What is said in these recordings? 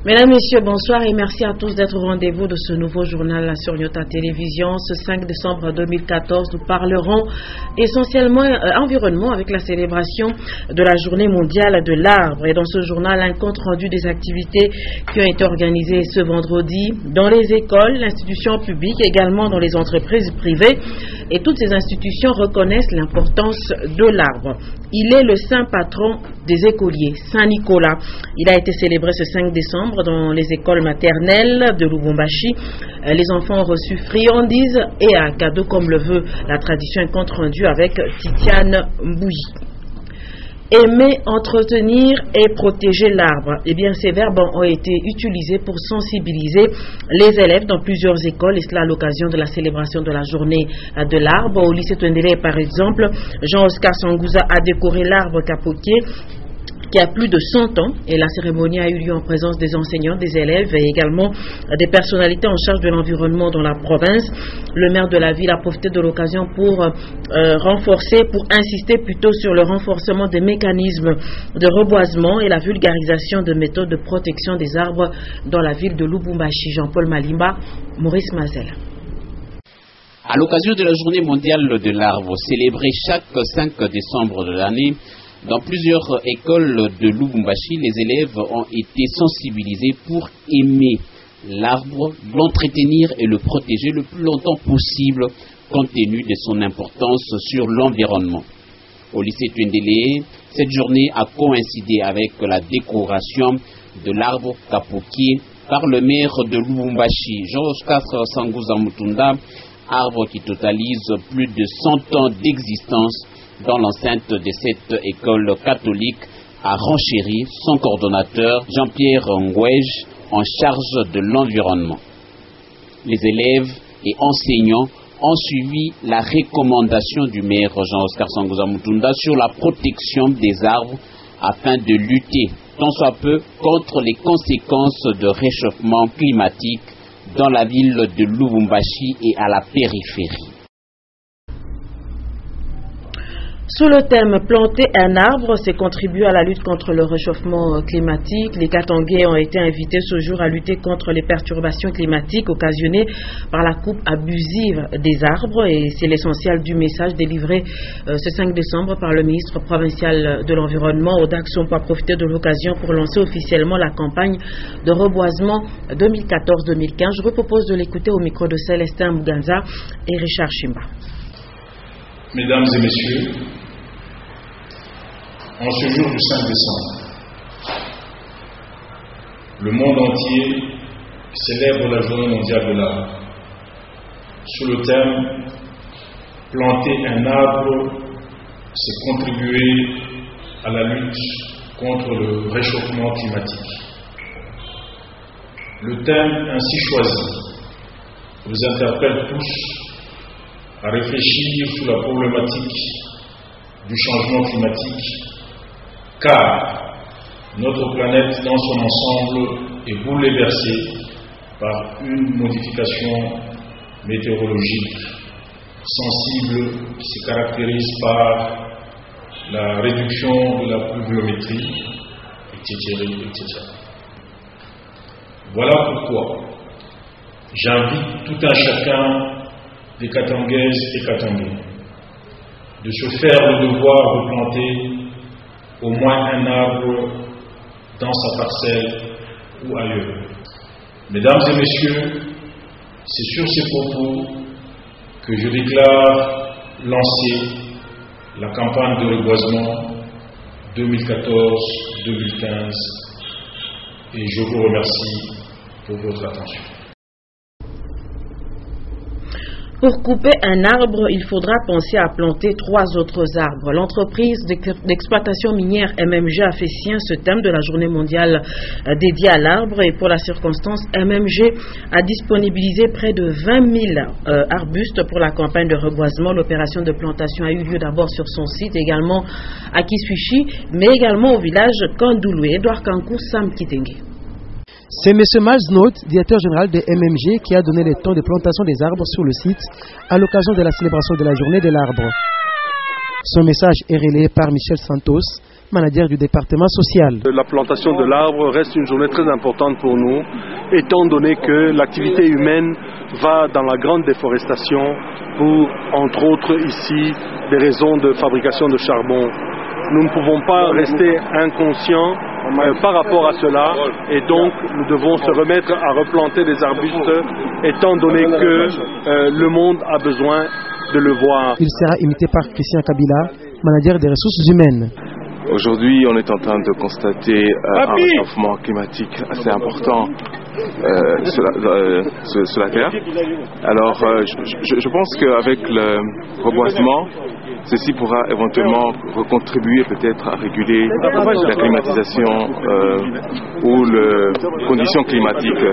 Mesdames, Messieurs, bonsoir et merci à tous d'être au rendez-vous de ce nouveau journal sur Nyota Télévision. Ce 5 décembre 2014, nous parlerons essentiellement environnement avec la célébration de la journée mondiale de l'arbre. Et dans ce journal, un compte rendu des activités qui ont été organisées ce vendredi dans les écoles, l'institution publique, également dans les entreprises privées. Et toutes ces institutions reconnaissent l'importance de l'arbre. Il est le saint patron des écoliers, Saint Nicolas. Il a été célébré ce 5 décembre dans les écoles maternelles de Lubumbashi. Les enfants ont reçu friandises et un cadeau comme le veut la tradition, un compte rendu avec Titiane Mbouyi. Aimer, entretenir et protéger l'arbre. Eh bien, ces verbes ont été utilisés pour sensibiliser les élèves dans plusieurs écoles, et cela à l'occasion de la célébration de la journée de l'arbre. Au lycée Twendele, par exemple, Jean-Oscar Sangouza a décoré l'arbre capotier qui a plus de 100 ans, et la cérémonie a eu lieu en présence des enseignants, des élèves et également des personnalités en charge de l'environnement dans la province. Le maire de la ville a profité de l'occasion pour insister plutôt sur le renforcement des mécanismes de reboisement et la vulgarisation de méthodes de protection des arbres dans la ville de Lubumbashi. Jean-Paul Malimba, Maurice Mazel. À l'occasion de la journée mondiale de l'arbre, célébrée chaque 5 décembre de l'année, dans plusieurs écoles de Lubumbashi, les élèves ont été sensibilisés pour aimer l'arbre, l'entretenir et le protéger le plus longtemps possible, compte tenu de son importance sur l'environnement. Au lycée Twendele, cette journée a coïncidé avec la décoration de l'arbre capotier par le maire de Lubumbashi, Jean-Oscar Sangouza Mutunda, arbre qui totalise plus de 100 ans d'existence dans l'enceinte de cette école catholique, a renchéri son coordonnateur Jean-Pierre Ngouège en charge de l'environnement. Les élèves et enseignants ont suivi la recommandation du maire Jean-Oscar Sangouza Mutunda sur la protection des arbres afin de lutter tant soit peu contre les conséquences de réchauffement climatique dans la ville de Lubumbashi et à la périphérie. Sous le thème « Planter un arbre, c'est contribuer à la lutte contre le réchauffement climatique », les Katangais ont été invités ce jour à lutter contre les perturbations climatiques occasionnées par la coupe abusive des arbres. Et c'est l'essentiel du message délivré ce 5 décembre par le ministre provincial de l'Environnement. Odak Sompo a profité de l'occasion pour lancer officiellement la campagne de reboisement 2014-2015. Je vous propose de l'écouter au micro de Célestin Muganza et Richard Chimba. Mesdames et messieurs, en ce jour du 5 décembre, le monde entier célèbre la journée mondiale de l'arbre. Sous le thème « Planter un arbre, c'est contribuer à la lutte contre le réchauffement climatique ». Le thème ainsi choisi vous interpelle tous à réfléchir sur la problématique du changement climatique, car notre planète dans son ensemble est bouleversée par une modification météorologique sensible qui se caractérise par la réduction de la pluviométrie, etc. Voilà pourquoi j'invite tout un chacun des Katangaises et Katangais de se faire le devoir de planter au moins un arbre dans sa parcelle ou ailleurs. Mesdames et messieurs, c'est sur ces propos que je déclare lancer la campagne de reboisement 2014-2015 et je vous remercie pour votre attention. Pour couper un arbre, il faudra penser à planter 3 autres arbres. L'entreprise d'exploitation minière MMG a fait sien ce thème de la journée mondiale dédiée à l'arbre et pour la circonstance, MMG a disponibilisé près de 20 000 arbustes pour la campagne de reboisement. L'opération de plantation a eu lieu d'abord sur son site, également à Kiswichi, mais également au village Kandoulou. Edouard Kankou, Sam Kitenge. C'est M. Miles Note, directeur général de MMG, qui a donné le temps de plantation des arbres sur le site à l'occasion de la célébration de la journée de l'arbre. Son message est relayé par Michel Santos, manager du département social. La plantation de l'arbre reste une journée très importante pour nous, étant donné que l'activité humaine va dans la grande déforestation pour, entre autres ici, des raisons de fabrication de charbon. Nous ne pouvons pas rester inconscients par rapport à cela, et donc nous devons se remettre à replanter des arbustes, étant donné que le monde a besoin de le voir. Il sera imité par Christian Kabila, manager des ressources humaines. Aujourd'hui, on est en train de constater un réchauffement climatique assez important sur la Terre. Alors, je pense qu'avec le reboisement, ceci pourra éventuellement recontribuer peut-être à réguler la climatisation ou les conditions climatiques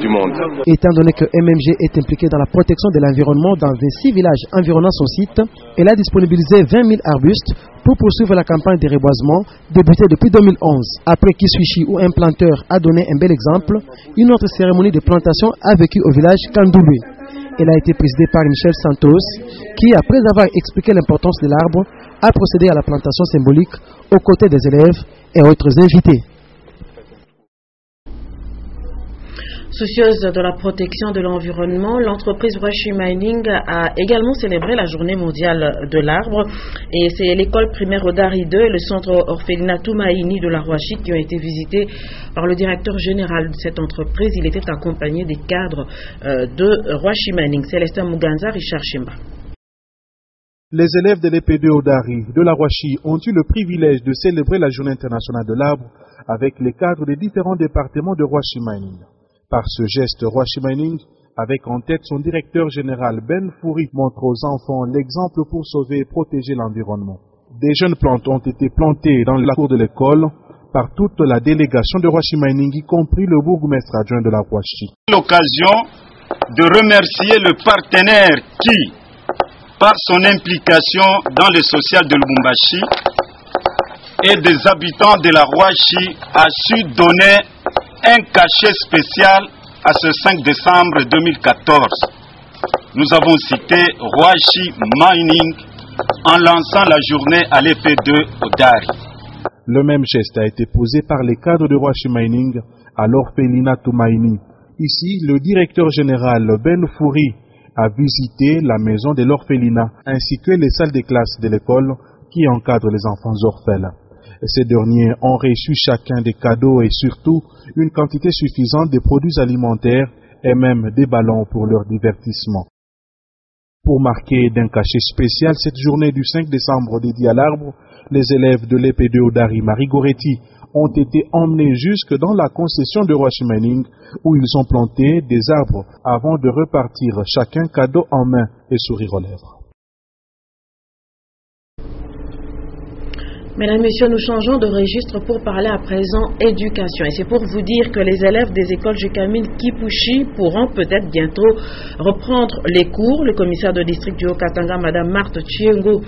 du monde. Étant donné que MMG est impliqué dans la protection de l'environnement dans 26 villages environnant son site, elle a disponibilisé 20 000 arbustes pour poursuivre la campagne de reboisement débutée depuis 2011. Après Kiswichi, où un planteur a donné un bel exemple, une autre cérémonie de plantation a vécu au village Kandoulou. Elle a été présidée par Michel Santos, qui, après avoir expliqué l'importance de l'arbre, a procédé à la plantation symbolique aux côtés des élèves et autres invités. Soucieuse de la protection de l'environnement, l'entreprise Rwashi Mining a également célébré la journée mondiale de l'arbre. Et c'est l'école primaire Odari 2 et le centre orphelinat Tumaini de la Rwashi qui ont été visités par le directeur général de cette entreprise. Il était accompagné des cadres de Rwashi Mining. Célestin Muganza, Richard Chimba. Les élèves de l'EP2 Odari de la Rwashi ont eu le privilège de célébrer la journée internationale de l'arbre avec les cadres des différents départements de Rwashi Mining. Par ce geste, Rwashi Mining, avec en tête son directeur général Ben Fouri, montre aux enfants l'exemple pour sauver et protéger l'environnement. Des jeunes plantes ont été plantées dans la cour de l'école par toute la délégation de Rwashi Mining, y compris le bourgmestre adjoint de la Rwashi. L'occasion de remercier le partenaire qui, par son implication dans le social de Lubumbashi et des habitants de la Rwashi, a su donner un cachet spécial à ce 5 décembre 2014. Nous avons cité Rwashi Mining en lançant la journée à l'EP2 Odari. Le même geste a été posé par les cadres de Rwashi Mining à l'orphelinat Tumaini. Ici, le directeur général Ben Fouri a visité la maison de l'orphelinat ainsi que les salles de classe de l'école qui encadrent les enfants orphelins. Ces derniers ont reçu chacun des cadeaux et surtout une quantité suffisante de produits alimentaires et même des ballons pour leur divertissement. Pour marquer d'un cachet spécial cette journée du 5 décembre dédiée à l'arbre, les élèves de l'EP2 Odari Marie Goretti ont été emmenés jusque dans la concession de Rwashi Mining où ils ont planté des arbres avant de repartir chacun cadeau en main et sourire aux lèvres. Mesdames, Messieurs, nous changeons de registre pour parler à présent éducation. Et c'est pour vous dire que les élèves des écoles Jekamine Kipushi pourront peut-être bientôt reprendre les cours. Le commissaire de district du Haut-Katanga, Mme Marthe Chiengo,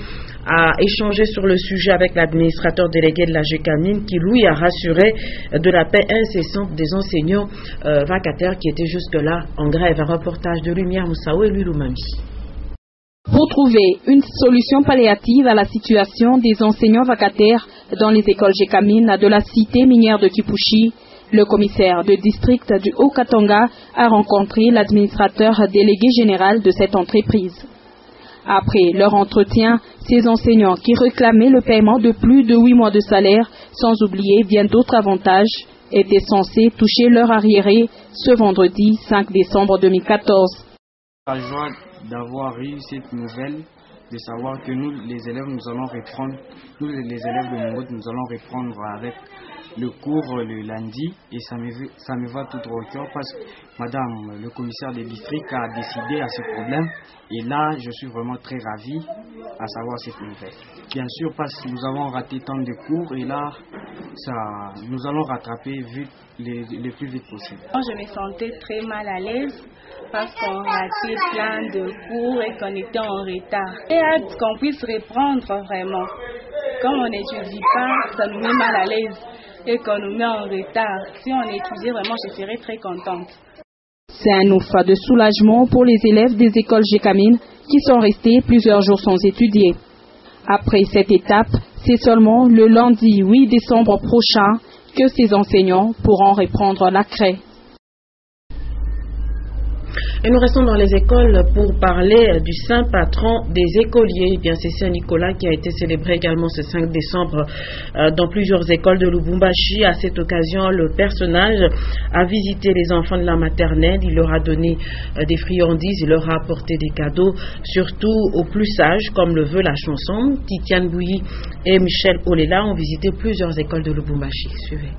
a échangé sur le sujet avec l'administrateur délégué de la Jekamine qui, lui, a rassuré de la paix incessante des enseignants vacataires qui étaient jusque-là en grève. Un reportage de Lumière Moussaou et Lulumami. Pour trouver une solution palliative à la situation des enseignants vacataires dans les écoles Jekamine de la cité minière de Kipushi, le commissaire de district du Haut-Katanga a rencontré l'administrateur délégué général de cette entreprise. Après leur entretien, ces enseignants qui réclamaient le paiement de plus de 8 mois de salaire, sans oublier bien d'autres avantages, étaient censés toucher leur arriéré ce vendredi 5 décembre 2014. La joie d'avoir eu cette nouvelle, de savoir que nous, les élèves, nous allons reprendre, nous, les élèves de Mongote, nous allons reprendre avec le cours le lundi, et ça me va tout au cœur parce que madame, le commissaire des districts a décidé à ce problème, et là, je suis vraiment très ravi à savoir cette nouvelle. Bien sûr, parce que nous avons raté tant de cours, et là, nous allons rattraper vite, le plus vite possible. Je me sentais très mal à l'aise parce qu'on ratait plein de cours et qu'on était en retard. Et hâte qu'on puisse reprendre vraiment. Comme on n'étudie pas, ça nous met mal à l'aise et qu'on nous met en retard. Si on étudiait vraiment, je serais très contente. C'est un ouf de soulagement pour les élèves des écoles Jekamine qui sont restés plusieurs jours sans étudier. Après cette étape, C'est seulement le lundi 8 décembre prochain que ces enseignants pourront reprendre la craie. Et nous restons dans les écoles pour parler du saint patron des écoliers. Eh bien, c'est Saint-Nicolas qui a été célébré également ce 5 décembre dans plusieurs écoles de Lubumbashi. À cette occasion, le personnage a visité les enfants de la maternelle. Il leur a donné des friandises, il leur a apporté des cadeaux, surtout aux plus sages, comme le veut la chanson. Titiane Bouilly et Michel Olela ont visité plusieurs écoles de Lubumbashi. Suivez.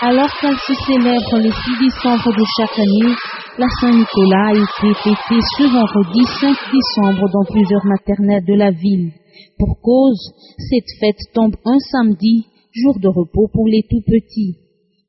Alors qu'elle se célèbre le 6 décembre de chaque année, la Saint-Nicolas a été fêtée ce vendredi 5 décembre dans plusieurs maternelles de la ville. Pour cause, cette fête tombe un samedi, jour de repos pour les tout-petits.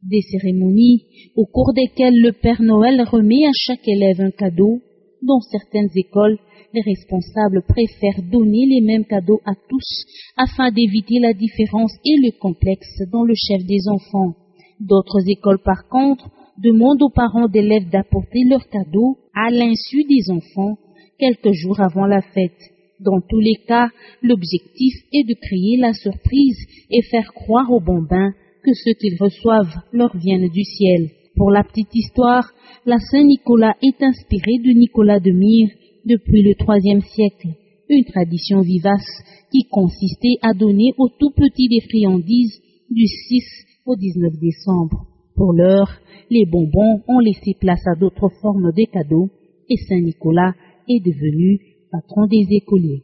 Des cérémonies au cours desquelles le Père Noël remet à chaque élève un cadeau. Dans certaines écoles, les responsables préfèrent donner les mêmes cadeaux à tous afin d'éviter la différence et le complexe dans le chef des enfants. D'autres écoles, par contre, demandent aux parents d'élèves d'apporter leurs cadeaux à l'insu des enfants quelques jours avant la fête. Dans tous les cas, l'objectif est de créer la surprise et faire croire aux bambins que ce qu'ils reçoivent leur vient du ciel. Pour la petite histoire, la Saint-Nicolas est inspirée de Nicolas de Myre depuis le IIIe siècle, une tradition vivace qui consistait à donner aux tout petits des friandises du 6 au 19 décembre. Pour l'heure, les bonbons ont laissé place à d'autres formes de cadeaux et Saint-Nicolas est devenu patron des écoliers.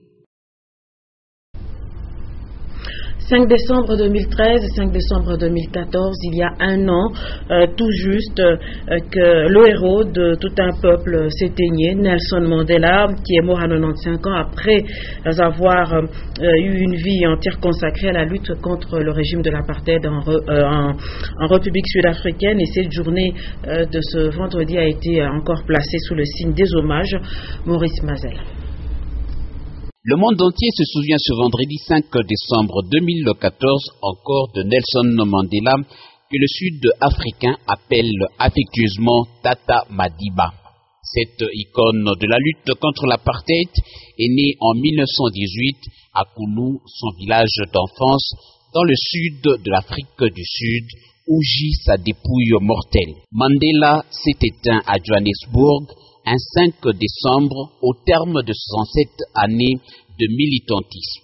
5 décembre 2013, 5 décembre 2014, il y a un an, tout juste, que le héros de tout un peuple s'éteignait, Nelson Mandela, qui est mort à 95 ans après avoir eu une vie entière consacrée à la lutte contre le régime de l'apartheid en République sud-africaine. Et cette journée de ce vendredi a été encore placée sous le signe des hommages. Maurice Mazel. Le monde entier se souvient ce vendredi 5 décembre 2014 encore de Nelson Mandela, que le Sud-Africain appelle affectueusement Tata Madiba. Cette icône de la lutte contre l'apartheid est née en 1918 à Koulou, son village d'enfance, dans le sud de l'Afrique du Sud, où gît sa dépouille mortelle. Mandela s'est éteint à Johannesburg un 5 décembre au terme de 67 années de militantisme.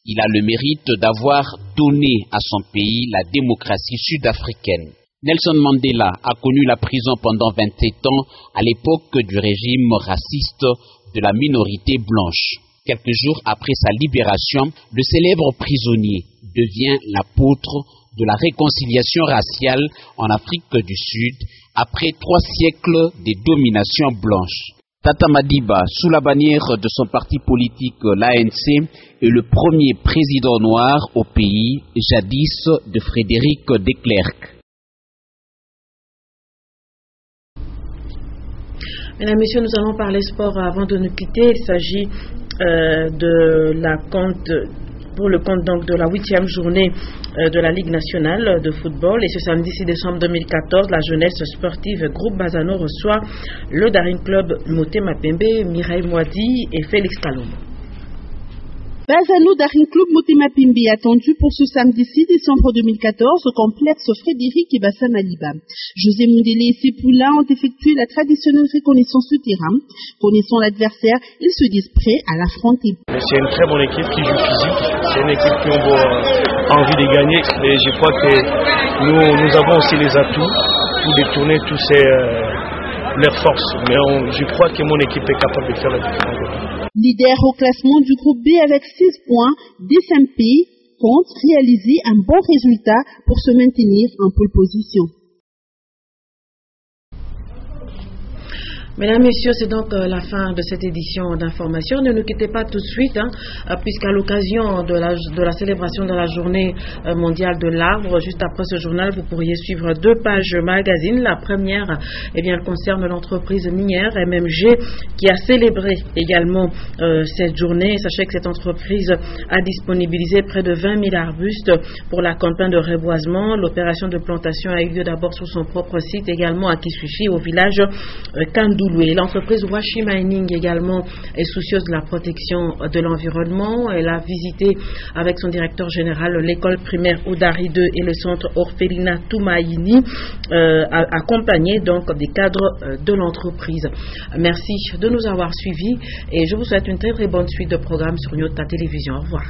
Il a le mérite d'avoir donné à son pays la démocratie sud-africaine. Nelson Mandela a connu la prison pendant 27 ans à l'époque du régime raciste de la minorité blanche. Quelques jours après sa libération, le célèbre prisonnier devient l'apôtre de la réconciliation raciale en Afrique du Sud après 3 siècles de domination blanche. Tata Madiba, sous la bannière de son parti politique l'ANC, est le premier président noir au pays, jadis de Frédéric de Klerk. Mesdames, Messieurs, nous allons parler sport avant de nous quitter. Il s'agit pour le compte donc de la 8e journée de la Ligue nationale de football. Et ce samedi 6 décembre 2014, la jeunesse sportive Groupe Bazano reçoit le Daring Club Motema Pembe, Mireille Moadi et Félix Kalombo. Bazano Daring Club Motema Pembe attendu pour ce samedi 6 décembre 2014 au complexe Frédéric et Bassa Maliba. José Mondele et ses poulains ont effectué la traditionnelle reconnaissance du terrain. Connaissant l'adversaire, ils se disent prêts à l'affronter. C'est une très bonne équipe qui joue physique. C'est une équipe qui a envie de gagner. Et je crois que nous avons aussi les atouts pour détourner tous leurs forces. Mais je crois que mon équipe est capable de faire la différence. Leader au classement du groupe B avec 6 points, DSMP compte réaliser un bon résultat pour se maintenir en pole position. Mesdames, Messieurs, c'est donc la fin de cette édition d'information. Ne nous quittez pas tout de suite, puisqu'à l'occasion de la célébration de la journée mondiale de l'arbre, juste après ce journal, vous pourriez suivre 2 pages magazine. La première, elle concerne l'entreprise minière MMG qui a célébré également cette journée. Sachez que cette entreprise a disponibilisé près de 20 000 arbustes pour la campagne de reboisement. L'opération de plantation a eu lieu d'abord sur son propre site, également à Kisushi, au village Kandou. Douloué. L'entreprise Washi Mining également est soucieuse de la protection de l'environnement. Elle a visité avec son directeur général l'école primaire Oudari 2 et le centre Orphelinat Toumaïni, accompagné donc des cadres de l'entreprise. Merci de nous avoir suivis et je vous souhaite une très très bonne suite de programmes sur Nyota Télévision. Au revoir.